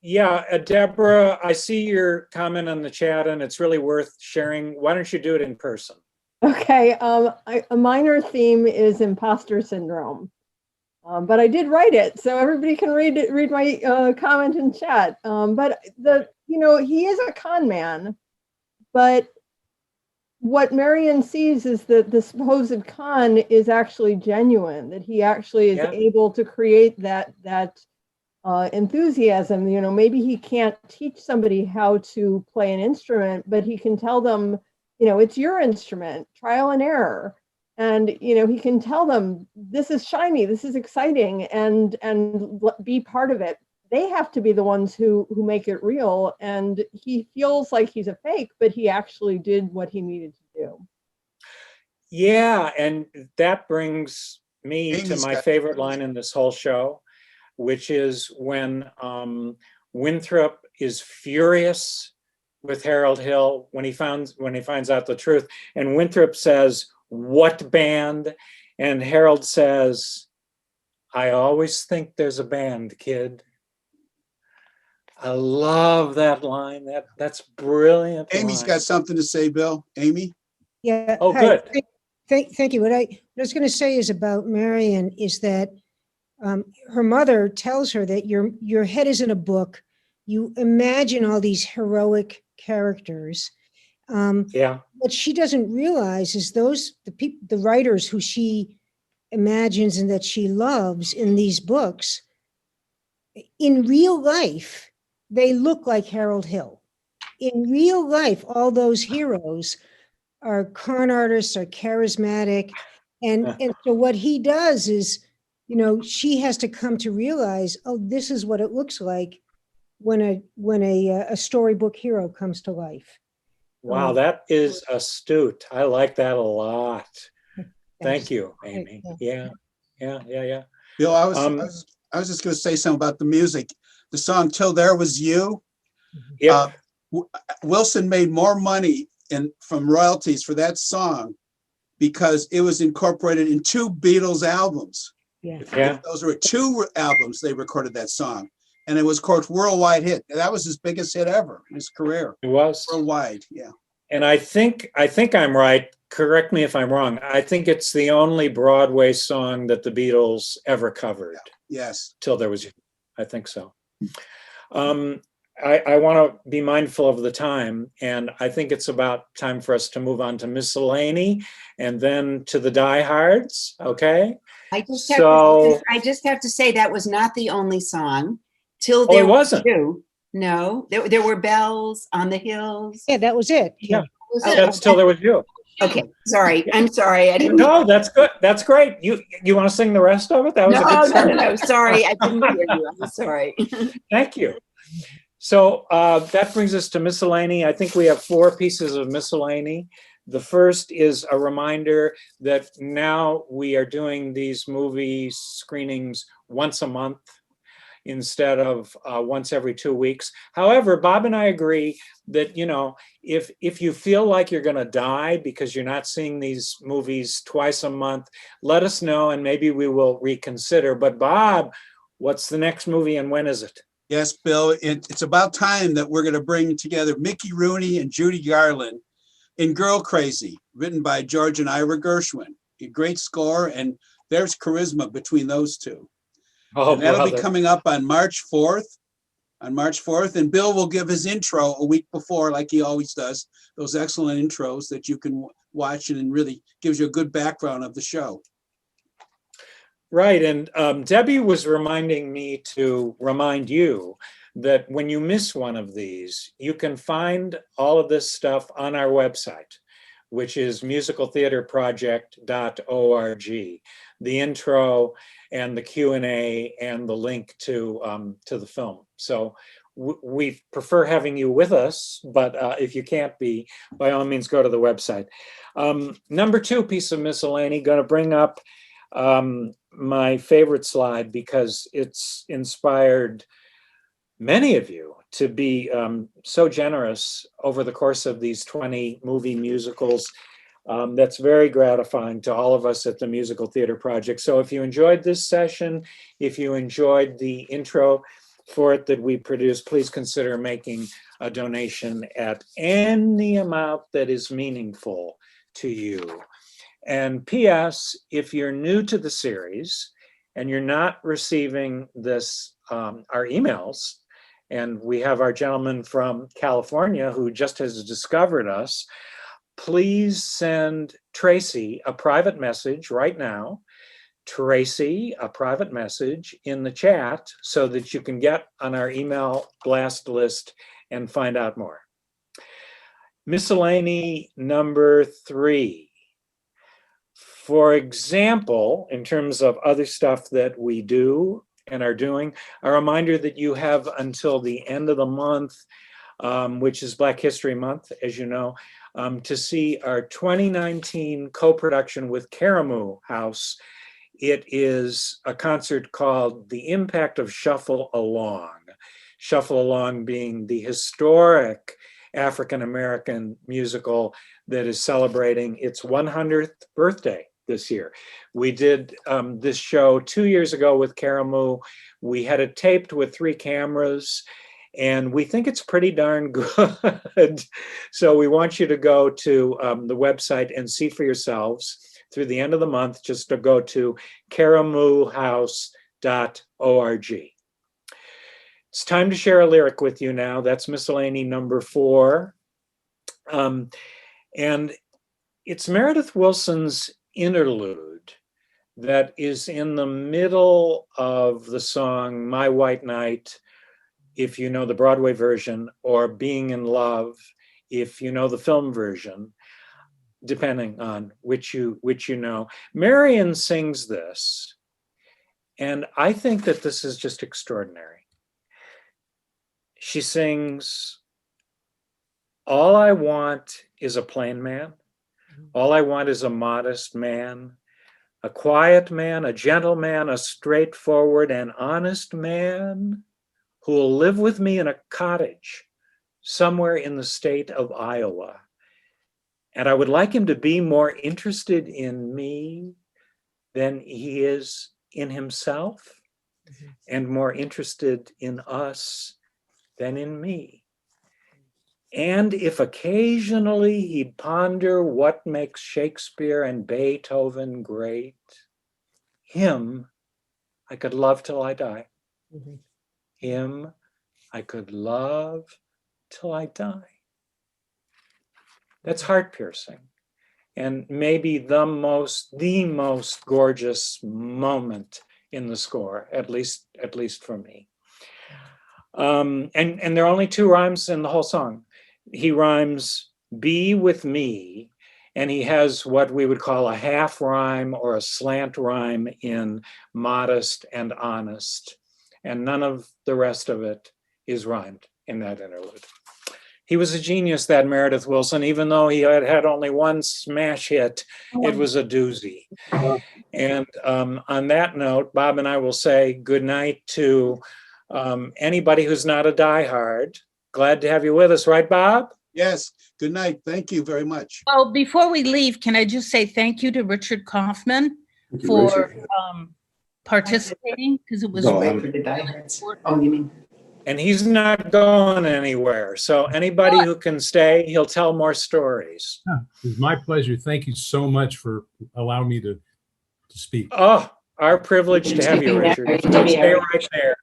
Yeah, Deborah, I see your comment on the chat and it's really worth sharing. Why don't you do it in person? Okay, a minor theme is imposter syndrome, but I did write it, so everybody can read my comment in chat. But he is a con man, but what Marion sees is that the supposed con is actually genuine, that he actually is able to create that enthusiasm. Maybe he can't teach somebody how to play an instrument, but he can tell them, it's your instrument, trial and error. And, he can tell them, this is shiny, this is exciting, and be part of it. They have to be the ones who make it real. And he feels like he's a fake, but he actually did what he needed to do. Yeah, and that brings me to my favorite line in this whole show, which is when Winthrop is furious with Harold Hill when he finds out the truth, and Winthrop says, "What band?" And Harold says, "I always think there's a band, kid." I love that line. That's brilliant. Amy's got something to say, Bill. Amy? Yeah. Oh, hi. good. Thank you. What I was going to say is about Marion is that her mother tells her that your head is in a book. You imagine all these heroic characters. What she doesn't realize is the writers who she imagines and that she loves in these books, in real life, they look like Harold Hill. In real life, all those heroes are con artists, are charismatic. And so what he does is, she has to come to realize, oh, this is what it looks like when a storybook hero comes to life. Wow, that is astute. I like that a lot. Thank you, Amy. Yeah. Bill, I was just going to say something about the music. The song "Till There Was You." Wilson made more money from royalties for that song because it was incorporated in 2 Beatles albums. Those were 2 albums they recorded that song, and it was, of course, worldwide hit. That was his biggest hit ever in his career. It was worldwide. Yeah. And I think I'm right. Correct me if I'm wrong. I think it's the only Broadway song that the Beatles ever covered. Yes. Till There Was You. I think so. I want to be mindful of the time, and I think it's about time for us to move on to miscellany and then to the diehards. Okay. I just have to say that was not the only song. Till There it wasn't. Was You No, there were bells on the hills. Yeah, that was it. Yeah, Oh, that's till there was you. okay. Sorry. I'm sorry. I didn't. No, that's good. That's great. You want to sing the rest of it? That was No, a good no, start. no, no. Sorry. I didn't hear you. I'm sorry. Thank you. So that brings us to miscellany. I think we have 4 pieces of miscellany. The first is a reminder that now we are doing these movie screenings once a month instead of once every 2 weeks. However, Bob and I agree that, you know, if you feel like you're going to die because you're not seeing these movies twice a month, let us know and maybe we will reconsider. But Bob, what's the next movie and when is it? Yes, Bill, it's about time that we're going to bring together Mickey Rooney and Judy Garland in Girl Crazy, written by George and Ira Gershwin. A great score, and there's charisma between those two. Oh, and that'll brother. be coming up on March 4th. On March 4th, and Bill will give his intro a week before, like he always does. Those excellent intros that you can watch and really gives you a good background of the show. Right, and Debbie was reminding me to remind you that when you miss one of these, you can find all of this stuff on our website, which is musicaltheaterproject.org. The intro and the Q&A and the link to the film. So we prefer having you with us, but if you can't be, by all means, go to the website. Number 2 piece of miscellany, going to bring up my favorite slide because it's inspired many of you to be so generous over the course of these 20 movie musicals. That's very gratifying to all of us at the Musical Theater Project. So if you enjoyed this session, if you enjoyed the intro for it that we produced, please consider making a donation at any amount that is meaningful to you. And P.S., if you're new to the series and you're not receiving this, our emails, and we have our gentleman from California who just has discovered us, please send Tracy a private message right now. Tracy, a private message in the chat so that you can get on our email blast list and find out more. Miscellany number 3. For example, in terms of other stuff that we do and are doing, a reminder that you have until the end of the month, which is Black History Month, as you know, to see our 2019 co-production with Karamu House. It is a concert called The Impact of Shuffle Along. Shuffle Along being the historic African-American musical that is celebrating its 100th birthday this year. We did this show 2 years ago with Karamu. We had it taped with 3 cameras, and we think it's pretty darn good. So we want you to go to the website and see for yourselves through the end of the month, just to go to karamuhouse.org. It's time to share a lyric with you now. That's miscellany number 4. And it's Meredith Willson's interlude that is in the middle of the song My White Knight, if you know the Broadway version, or Being in Love, if you know the film version, depending on which you know. Marion sings this, and I think that this is just extraordinary. She sings, all I want is a plain man. All I want is a modest man, a quiet man, a gentle man, a straightforward and honest man who will live with me in a cottage somewhere in the state of Iowa. And I would like him to be more interested in me than he is in himself, and more interested in us than in me. And if occasionally he'd ponder what makes Shakespeare and Beethoven great, him I could love till I die. Him I could love till I die. That's heart-piercing, and maybe the most gorgeous moment in the score, at least for me. And there are only two rhymes in the whole song. He rhymes be with me, and he has what we would call a half rhyme or a slant rhyme in modest and honest. And none of the rest of it is rhymed in that interlude. He was a genius, that Meredith Willson. Even though he had only one smash hit, it was a doozy. And on that note, Bob and I will say good night to anybody who's not a diehard. Glad to have you with us, right, Bob? Yes. Good night. Thank you very much. Well, before we leave, can I just say thank you to Richard Kaufman for participating, because it was really important. Oh, you mean? And he's not going anywhere. So anybody who can stay, he'll tell more stories. It's my pleasure. Thank you so much for allowing me to speak. Oh, our privilege to have you, Richard. Stay right there.